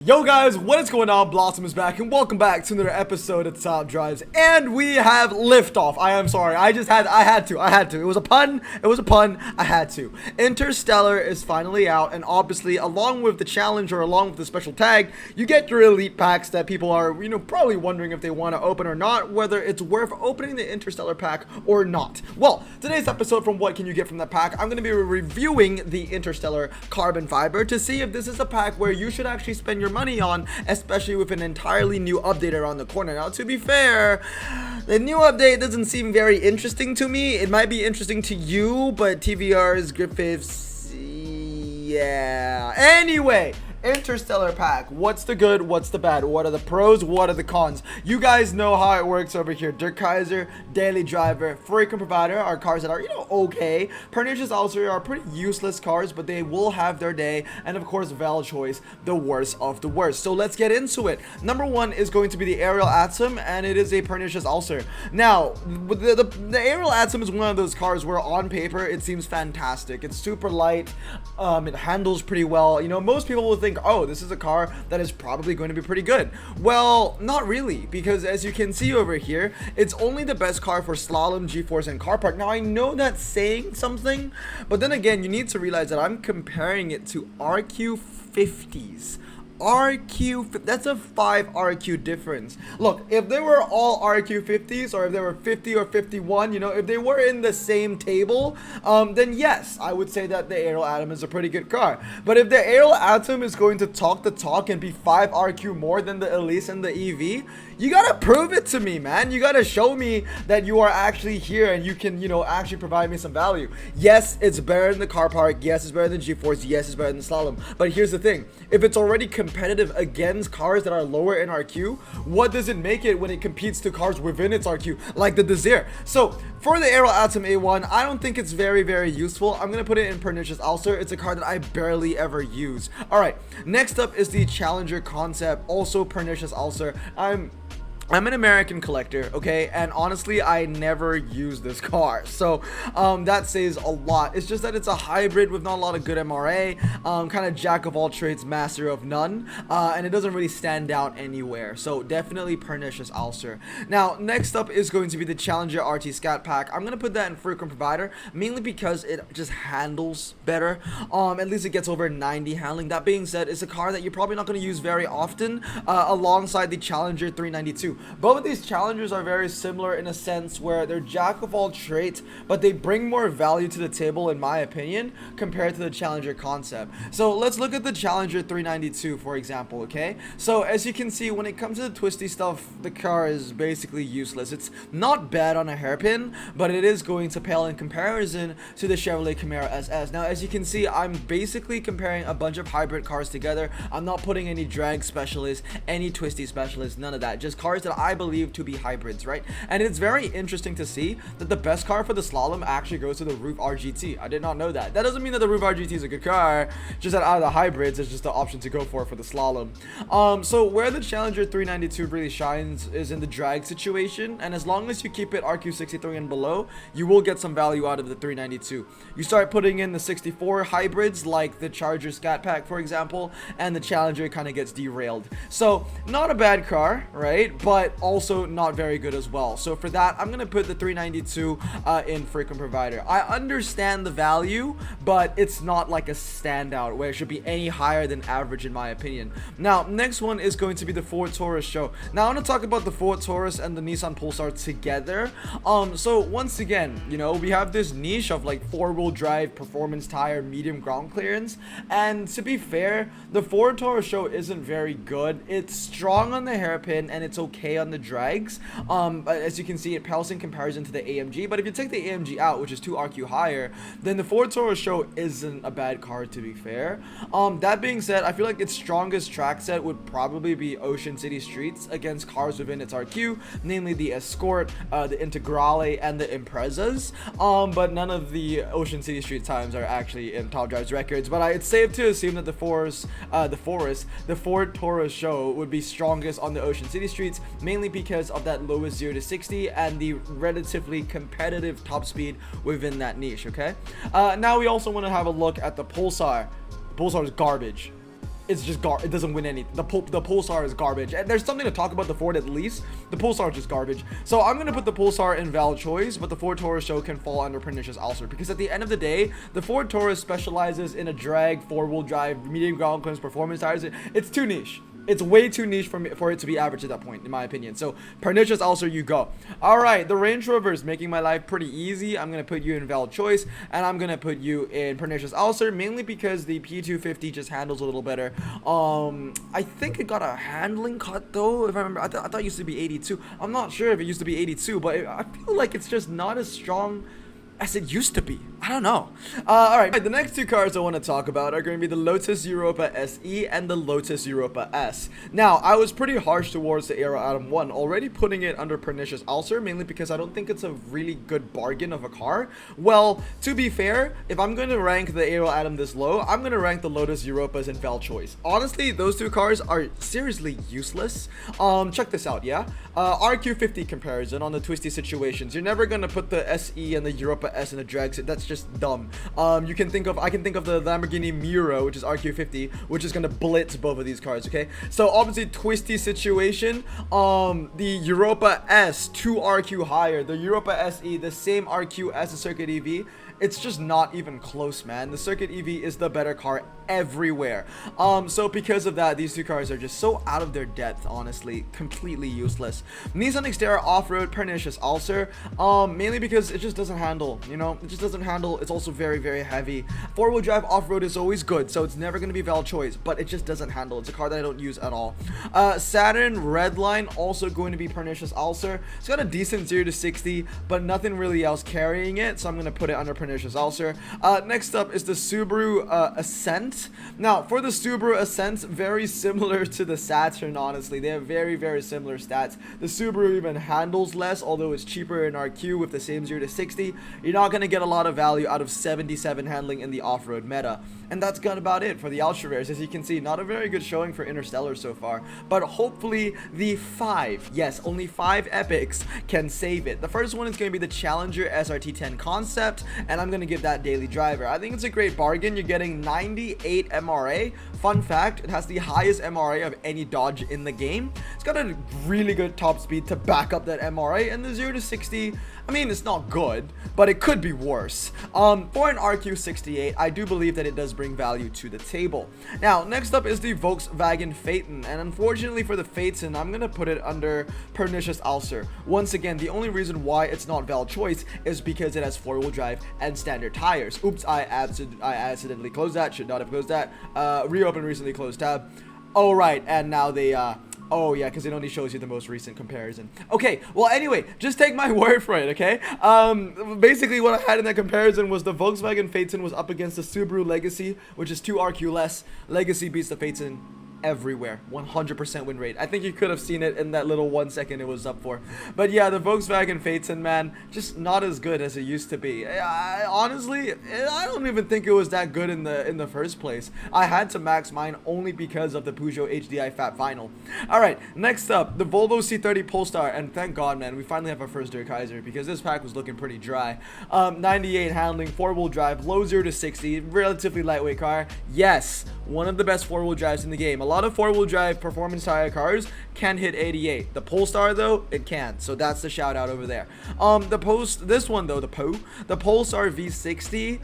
Yo guys, what is going on? Blossom is back and welcome back to another episode of Top Drives, and we have liftoff. I am sorry, I had to. It was a pun, I had to. Interstellar is finally out, and obviously along with the challenge or along with the special tag, you get your elite packs that people are, probably wondering if they want to open or not, whether it's worth opening the Interstellar pack or not. Well, today's episode from What Can You Get From That Pack, I'm going to be reviewing the Interstellar Carbon Fiber to see if this is a pack where you should actually spend your money on, especially with an entirely new update around the corner. Now, to be fair, the new update doesn't seem very interesting to me. It might be interesting to you, but TVR's Griffiths, yeah. Anyway, Interstellar pack. What's the good? What's the bad? What are the pros? What are the cons? You guys know how it works over here. Dirk Kaiser, Daily Driver, Frequent Provider are cars that are, okay. Pernicious Ulcer are pretty useless cars, but they will have their day. And of course, Val Choice, the worst of the worst. So let's get into it. Number one is going to be the Aerial Atom, and it is a Pernicious Ulcer. Now, the Aerial Atom is one of those cars where on paper it seems fantastic. It's super light. It handles pretty well. Most people will think, oh, this is a car that is probably going to be pretty good. Well, not really, because as you can see over here, it's only the best car for slalom, G-force, and car park. Now, I know that's saying something, but then again, you need to realize that I'm comparing it to RQ50s. That's a 5 RQ difference. Look, if they were all RQ50s, or if they were 50 or 51, if they were in the same table, then yes, I would say that the Aerial Atom is a pretty good car. But if the Aerial Atom is going to talk the talk and be 5 RQ more than the Elise and the EV, you gotta prove it to me, man. You gotta show me that you are actually here and you can, actually provide me some value. Yes, it's better than the car park. Yes, it's better than G-force. Yes, it's better than slalom. But here's the thing. If it's already competitive against cars that are lower in RQ, what does it make it when it competes to cars within its RQ, like the Desire? So, for the Aerial Atom A1, I don't think it's very, very useful. I'm gonna put it in Pernicious Ulcer. It's a car that I barely ever use. Alright, next up is the Challenger Concept, also Pernicious Ulcer. I'm an American collector, okay, and honestly, I never use this car, so that says a lot. It's just that it's a hybrid with not a lot of good MRA, kind of jack of all trades, master of none, and it doesn't really stand out anywhere, so definitely Pernicious Ulcer. Now, next up is going to be the Challenger RT Scat Pack. I'm going to put that in Frequent Provider, mainly because it just handles better. At least it gets over 90 handling. That being said, it's a car that you're probably not going to use very often, alongside the Challenger 392. Both of these Challengers are very similar in a sense where they're jack of all trades, but they bring more value to the table, in my opinion, compared to the Challenger Concept. So let's look at the Challenger 392, for example, okay? So as you can see, when it comes to the twisty stuff, the car is basically useless. It's not bad on a hairpin, but it is going to pale in comparison to the Chevrolet Camaro SS. Now, as you can see, I'm basically comparing a bunch of hybrid cars together. I'm not putting any drag specialists, any twisty specialists, none of that. Just cars that I believe to be hybrids, right? And it's very interesting to see that the best car for the slalom actually goes to the Roof RGT. I did not know that. That doesn't mean that the Roof RGT is a good car, just that out of the hybrids, it's just the option to go for the slalom. So where the Challenger 392 really shines is in the drag situation, and as long as you keep it RQ63 and below, you will get some value out of the 392. You start putting in the 64 hybrids, like the Charger Scat Pack, for example, and the Challenger kind of gets derailed. So, not a bad car, right? But also not very good as well. So for that, I'm gonna put the 392 in Frequent Provider. I understand the value, but it's not like a standout where it should be any higher than average, in my opinion. Now, next one is going to be the Ford Taurus show. Now, I want to talk about the Ford Taurus and the Nissan Pulsar together. So once again, we have this niche of like 4-wheel drive, performance tire, medium ground clearance, and to be fair, the Ford Taurus show isn't very good. It's strong on the hairpin and it's okay on the drags. As you can see, it pales in comparison to the AMG, but if you take the AMG out, which is 2 RQ higher, then the Ford Taurus show isn't a bad car, to be fair. That being said, I feel like its strongest track set would probably be Ocean City Streets against cars within its RQ, namely the Escort, the Integrale, and the Imprezas. But none of the Ocean City Street times are actually in Top Drive's records, but it's safe to assume that the Ford Taurus show would be strongest on the Ocean City Streets, mainly because of that lowest 0 to 60 and the relatively competitive top speed within that niche, okay? Now we also want to have a look at the Pulsar. Pulsar is garbage. it's just it doesn't win anything. The Pulsar is garbage, and there's something to talk about the Ford at least. The Pulsar is just garbage. So I'm gonna put the Pulsar in valid choice, but the Ford Taurus show can fall under pernicious ulcer, because at the end of the day, the Ford Taurus specializes in a drag, four-wheel drive, medium ground clearance performance tires. It's too niche. It's way too niche for it to be average at that point, in my opinion. So pernicious ulcer, you go. All right, the Range Rover is making my life pretty easy. I'm gonna put you in valid choice, and I'm gonna put you in pernicious ulcer, mainly because the P250 just handles a little better. I think it got a handling cut though, if I remember. I thought it used to be 82. I'm not sure if it used to be 82, but I feel like it's just not as strong as it used to be. I don't know. All right, the next two cars I want to talk about are going to be the Lotus Europa SE and the Lotus Europa S. Now, I was pretty harsh towards the Aero Atom 1, already putting it under pernicious ulcer, mainly because I don't think it's a really good bargain of a car. Well, to be fair, if I'm going to rank the Aero Atom this low, I'm going to rank the Lotus Europas in valid choice. Honestly, those two cars are seriously useless. Check this out, yeah? RQ50 comparison on the twisty situations. You're never going to put the SE and the Europa S in a drag set. That's just dumb. I can think of the Lamborghini Miro, which is RQ50, which is gonna blitz both of these cars. Okay, so obviously twisty situation. The Europa S 2 RQ higher, the Europa SE the same RQ as the Circuit EV. It's just not even close, man. The Circuit EV is the better car everywhere. So because of that, these two cars are just so out of their depth, honestly, completely useless. Nissan Xterra off-road, pernicious ulcer, mainly because it just doesn't handle, you know, it just doesn't handle. It's also very, very heavy. Four-wheel drive off-road is always good, so it's never going to be a valid choice, but it just doesn't handle. It's a car that I don't use at all. Saturn Redline, also going to be pernicious ulcer. It's got a decent 0 to 60, but nothing really else carrying it, so I'm going to put it under pernicious ulcer. Next up is the Subaru Ascent. Now, for the Subaru Ascent, very similar to the Saturn, honestly. They have very, very similar stats. The Subaru even handles less, although it's cheaper in RQ with the same 0 to 60. You're not going to get a lot of value out of 77 handling in the off-road meta. And that's about it for the ultra rares. As you can see, not a very good showing for Interstellar so far, but hopefully the 5, yes, only 5 epics can save it. The first one is going to be the Challenger SRT10 concept, and I'm going to give that daily driver. I think it's a great bargain. You're getting 98 MRA. Fun fact, it has the highest MRA of any Dodge in the game. It's got a really good top speed to back up that MRA, and the 0 to 60, I mean, it's not good, but it could be worse. For an RQ68, I do believe that it does bring value to the table. Now, next up is the Volkswagen Phaeton, and unfortunately for the Phaeton, I'm gonna put it under pernicious ulcer. Once again, the only reason why it's not valid choice is because it has four-wheel drive and standard tires. Oops, I accidentally closed that. Should not have closed that. Reopen recently closed tab. Oh right, and now they oh yeah, because it only shows you the most recent comparison. Okay, well anyway, just take my word for it, okay? Basically what I had in that comparison was the Volkswagen Phaeton was up against the Subaru Legacy, which is 2 RQ less. Legacy beats the Phaeton everywhere. 100% win rate. I think you could have seen it in that little 1 second it was up for. But yeah, the Volkswagen Phaeton, man, just not as good as it used to be. Honestly, I don't even think it was that good in the first place. I had to max mine only because of the Peugeot HDI Fat Vinyl. Alright, next up, the Volvo C30 Polestar, and thank God, man, we finally have our first Der Kaiser, because this pack was looking pretty dry. 98 handling, 4-wheel drive, low 0 to 60, relatively lightweight car. Yes, one of the best 4-wheel drives in the game. A lot of 4-wheel drive performance tire cars can hit 88. The Polestar though, it can't. So that's the shout out over there. This one though, the Polestar V60,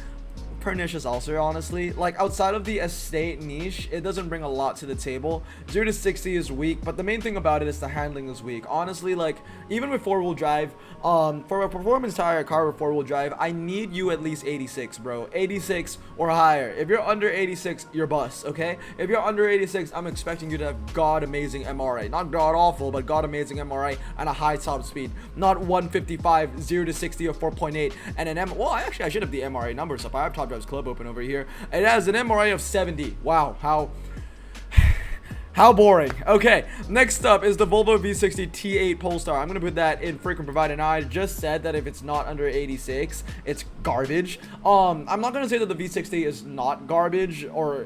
pernicious ulcer, honestly. Like, outside of the estate niche, it doesn't bring a lot to the table. 0 to 60 is weak, but the main thing about it is the handling is weak. Honestly, like, even with 4-wheel drive, for a performance tire car with 4-wheel drive, I need you at least 86, bro. 86 or higher. If you're under 86, you're bust, okay? If you're under 86, I'm expecting you to have god amazing MRA. Not god awful, but god amazing MRA and a high top speed. Not 155, 0 to 60 or 4.8, and an well, actually, I should have the MRA numbers up. I have Top Drives Club open over here. It has an MRA of 70. Wow, how boring. Okay, next up is the Volvo V60 T8 Polestar. I'm gonna put that in frequent provided. Now, I just said that if it's not under 86, it's garbage. I'm not gonna say that the V60 is not garbage, or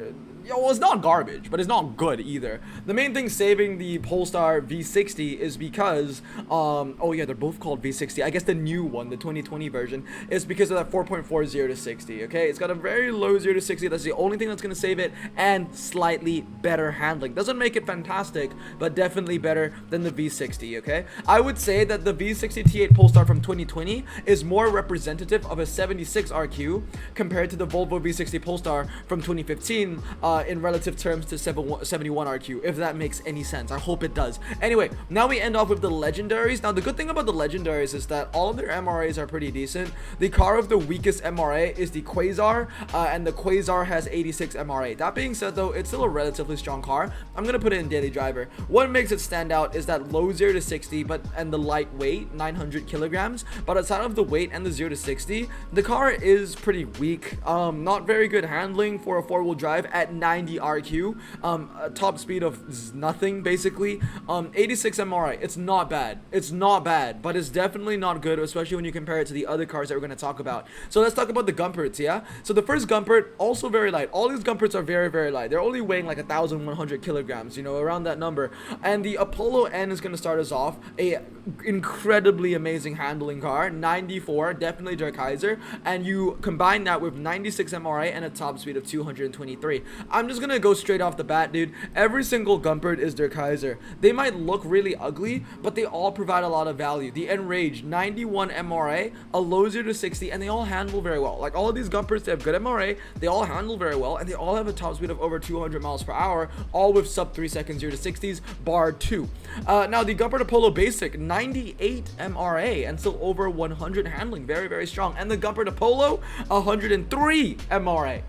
well, it's not garbage, but it's not good either. The main thing saving the Polestar V60 is because, oh yeah, they're both called V60. I guess the new one, the 2020 version, is because of that 4.4 0 to 60. Okay, it's got a very low 0 to 60. That's the only thing that's gonna save it, and slightly better handling. Doesn't make it fantastic, but definitely better than the V60. Okay, I would say that the V60 T8 Polestar from 2020 is more representative of a 76 RQ compared to the Volvo V60 Polestar from 2015 in relative terms to 71 RQ, if that makes any sense. I hope it does. Anyway, now we end off with the legendaries. Now the good thing about the legendaries is that all of their MRAs are pretty decent. The car of the weakest MRA is the Quasar, and the Quasar has 86 MRA. That being said though, it's still a relatively strong car. I'm gonna put it in daily driver. What makes it stand out is that low 0 to 60 and the light weight, 900 kilograms, but outside of the weight and the 0 to 60, the car is pretty weak. Not very good handling for a four-wheel drive at 90 RQ, a top speed of nothing basically. 86 MRI, it's not bad, but it's definitely not good, especially when you compare it to the other cars that we're going to talk about. So let's talk about the Gumperts. Yeah, so the first Gumpert, also very light. All these Gumperts are very light. They're only weighing like 1,100 kilograms, you know, around that number. And the Apollo N is going to start us off, a incredibly amazing handling car, 94, definitely Der Kaiser, and you combine that with 96 MRA and a top speed of 223. I'm just gonna go straight off the bat, dude. Every single Gumpert is Der Kaiser. They might look really ugly, but they all provide a lot of value. The Enrage, 91 MRA, a low 0 to 60, and they all handle very well. Like all of these Gumperts, they have good MRA, they all handle very well, and they all have a top speed of over 200 miles per hour, all with sub 3 seconds 0 to 60s, bar 2. Now the Gumpert Apollo Basic, 98 MRA, and still over 100 handling, very strong. And the Gumpert Apollo, 103 MRA.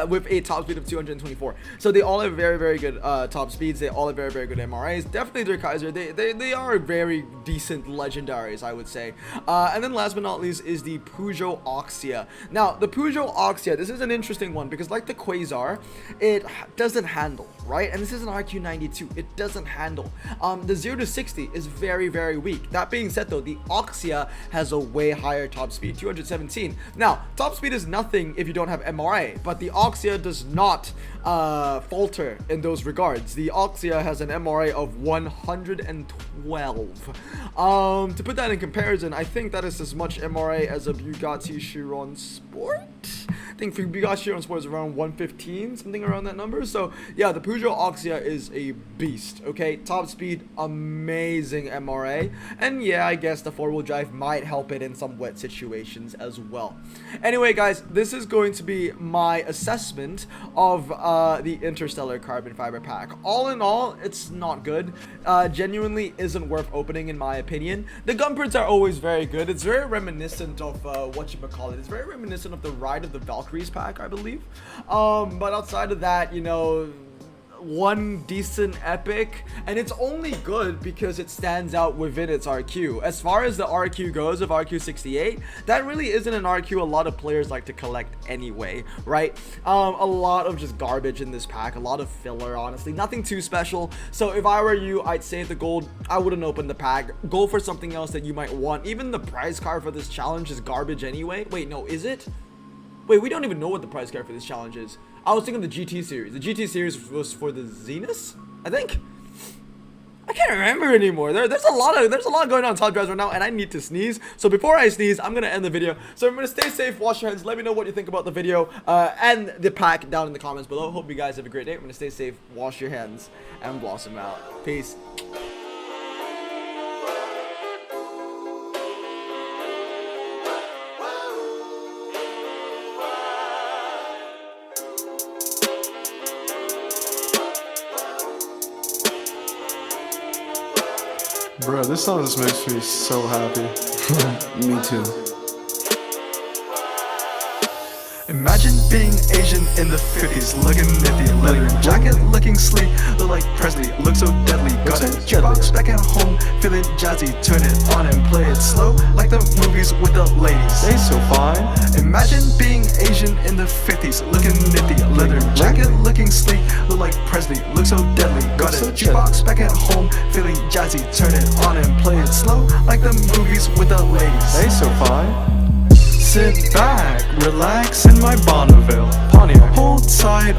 With a top speed of 224. So they all have very good top speeds. They all have very good MRAs. Definitely Der Kaiser. They are very decent legendaries, I would say. And then last but not least is the Peugeot Oxia. Now the Peugeot Oxia, this is an interesting one because like the Quasar, it doesn't handle, right? And this is an RQ92. It doesn't handle. The 0 to 60 is very weak. That being said though, the Oxia has a way higher top speed, 217. Now top speed is nothing if you don't have MRA, but the Oxia does not falter in those regards. The Oxia has an MRA of 112. To put that in comparison, I think that is as much MRA as a Bugatti Chiron Sport. I think for Bugatti Chiron Sport is around 115, something around that number. So yeah, the Peugeot Oxia is a beast. Okay, top speed, amazing MRA, and yeah, I guess the four-wheel drive might help it in some wet situations as well. Anyway, guys, this is going to be my assessment of the Interstellar carbon fiber pack. All in all, it's not good. Genuinely isn't worth opening in my opinion. The Gumperts are always very good. It's very reminiscent of whatchamacallit. It's very reminiscent of the Ride of the Valkyries pack, I believe. But outside of that, you know, one decent epic, and it's only good because it stands out within its RQ. As far as the RQ goes of RQ68, that really isn't an RQ a lot of players like to collect anyway, right? A lot of just garbage in this pack, a lot of filler, honestly, nothing too special. So if I were you, I'd save the gold. I wouldn't open the pack. Go for something else that you might want. Even the prize card for this challenge is garbage anyway. Wait, no, is it? Wait, we don't even know what the prize card for this challenge is. I was thinking the GT series. The GT series was for the Zenith, I think. I can't remember anymore. There's a lot going on Top Drives right now, and I need to sneeze. So before I sneeze, I'm gonna end the video. So I'm gonna stay safe, wash your hands. Let me know what you think about the video and the pack down in the comments below. Hope you guys have a great day. I'm gonna stay safe, wash your hands, and blossom out. Peace. Bro, this song just makes me so happy. Me too. Imagine being Asian in the 50s, looking nifty, leather jacket, looking sleek, look like Presley, look so deadly. Got a jukebox back at home, feeling jazzy, turn it on and play it slow, like the movies with the ladies. They so fine. Imagine being Asian in the 50s, looking nifty, leather jacket, looking sleek, look like Presley, look so deadly. Got a jukebox back at home, feeling jazzy, turn it on and play it slow, like the movies with the ladies. They so fine. Sit back, relax in my Bonneville Pontiac. Hold tight